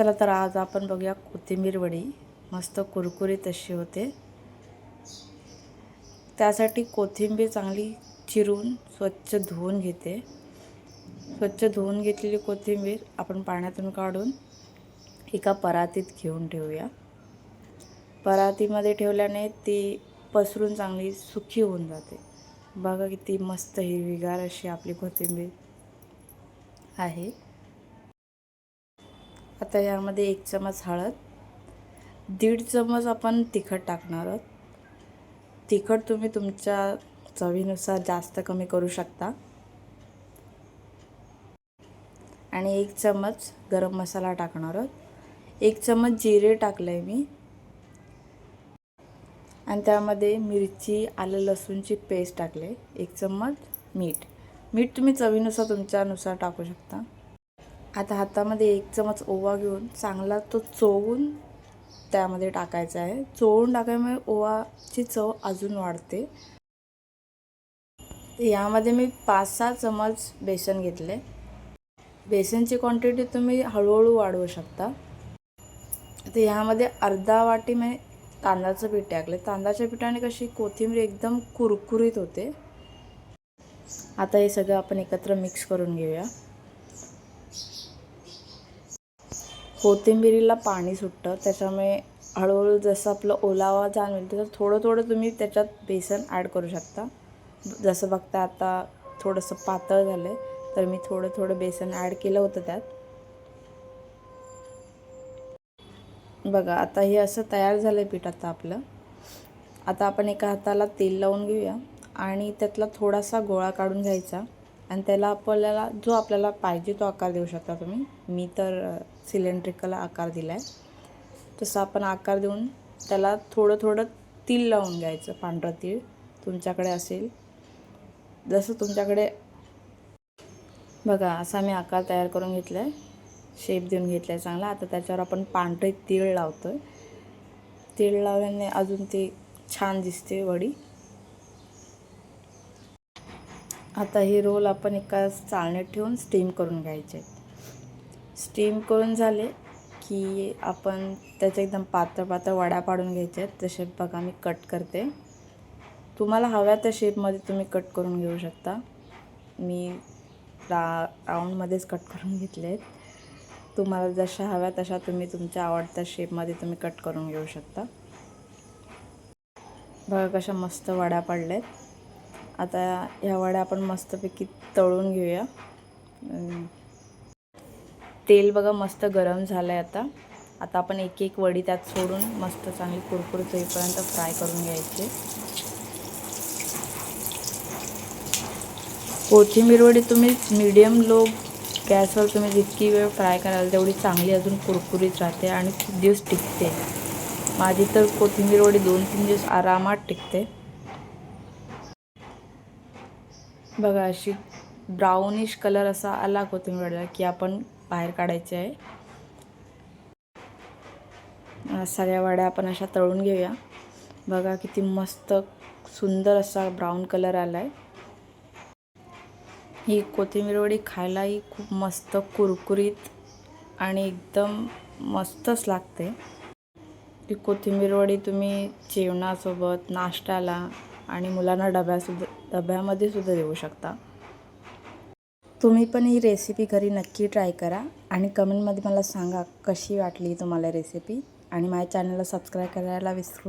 चला तर आज आपण बघूया कोथिंबीर वडी मस्त कुरकुरीत अशी होते। त्यासाठी कोथिंबीर चांगली चिरून स्वच्छ धुवून घेते। स्वच्छ धुवून घेतलेली कोथिंबीर आपण पाण्यातून काढून एका परातीत घेऊन ठेवूया। परातीमध्ये ठेवल्याने ती पसरून चांगली सुकी होऊन जाते। बघा किती मस्त हिरवीगार अशी आपली कोथिंबीर आहे। आता यामध्ये 1 चमच हळद, 1.5 चमच आपण तिखट टाकणार आहोत। तिखट तुम्ही तुमच्या चवीनुसार जास्त कमी करू शकता। आणि 1 चमच गरम मसाला टाकणार आहोत। 1 चमच जिरे टाकले मी आणि त्यामध्ये मिरची, आलं लसूणची पेस्ट टाकले। 1 चमच मीठ तुम्ही चवीनुसार तुमच्यानुसार टाकू शकता। आता हातामध्ये 1 चमच ओवा घेऊन चांगला तो चोळून त्यामध्ये टाकायचा आहे। चोळून टाकल्यामुळे ओवाची चव अजून वाढते। यामध्ये मी 5-6 चमच बेसन घेतले। बेसनची क्वांटिटी तुम्ही हळूहळू वाढवू शकता। आता यामध्ये अर्धा वाटी मी तांदळाचं पीठ टाकले। तांदळाच्या पिठाने कशी कोथिंबीर एकदम कुरकुरीत होते। आता हे सगळं आपण एकत्र मिक्स करून घेऊया। कोथिंबीरीला पाणी सुटतं, त्याच्यामुळे हळूहळू जसं आपलं ओलावा जाणवेल तसं थोडं तुम्ही त्याच्यात बेसन ॲड करू शकता। जसं बघता आता थोडंसं पातळ झालं तर मी थोडं बेसन ॲड केलं होतं त्यात। बघा आता हे असं तयार झालं पीठ आता आपलं। आता आपण एका हाताला तेल लावून घेऊया आणि त्यातला थोडासा गोळा काढून घ्यायचा आणि त्याला आपल्याला जो आपल्याला पाहिजे तो आकार देऊ शकता तुम्ही। मी तर सिलेंड्रिकल आकार दिला आहे। तसं आपण आकार देऊन त्याला थोडं तीळ लावून घ्यायचं। पांढरं तीळ तुमच्याकडे असेल, जसं तुमच्याकडे बघा असा मी आकार तयार करून घेतला आहे, शेप देऊन घेतला आहे चांगला। आता त्याच्यावर आपण पांढरे तीळ लावतोय। तीळ लावल्याने अजून ते छान दिसते वडी। आता हे रोल आपण एका चाळणीत ठेवून स्टीम करून घ्यायचे। स्टीम करून झाले की आपण त्याच्या एकदम पातळ वड्या पाडून घ्यायच्या आहेत। तसे बघा मी कट करते। तुम्हाला हव्या त्या शेपमध्ये तुम्ही कट करून घेऊ शकता। मी राऊंडमध्येच कट करून घेतले आहेत। तुम्हाला जशा हव्या तशा तुम्ही तुमच्या आवडत्या शेपमध्ये तुम्ही कट करून घेऊ शकता। बघा कशा मस्त वड्या पडल्यात। आता ह्या वड्या आपण मस्तपैकी तळून घेऊया। तेल बघा मस्त गरम झालं आहे। आता आपण एक वडी त्यात सोडून मस्त चांगली कुरकुरीत होईपर्यंत फ्राय करून घ्यायची। कोथिंबीर वडी तुम्ही मीडियम लो गॅसवर तुम्ही जितकी वेळ फ्राय कराल तेवढी चांगली अजून कुरकुरीत राहते आणि खूप दिवस टिकते। माझी तर कोथिंबीर वडी 2-3 दिवस आरामात टिकते। बघा अशी ब्राउनिश कलर असा आला कोथिंबीर वडीला की आपण बाहेर काढायचे आहे। सगळ्या वड्या आपण अशा तळून घेऊया। बघा किती मस्त सुंदर असा ब्राऊन कलर आला आहे। ही कोथिंबीर वडी खायलाही खूप मस्त कुरकुरीत आणि एकदम मस्तच लागते। ही कोथिंबीर वडी तुम्ही जेवणासोबत, नाश्त्याला आणि मुलांना डब्यामध्ये सुद्धा देऊ शकता। तुम्ही पण ही रेसिपी घरी नक्की ट्राय करा आणि कमेंटमध्ये मला सांगा कशी वाटली तुम्हाला रेसिपी। आणि माझ्या चॅनलला सबस्क्राईब करायला विसरू नका।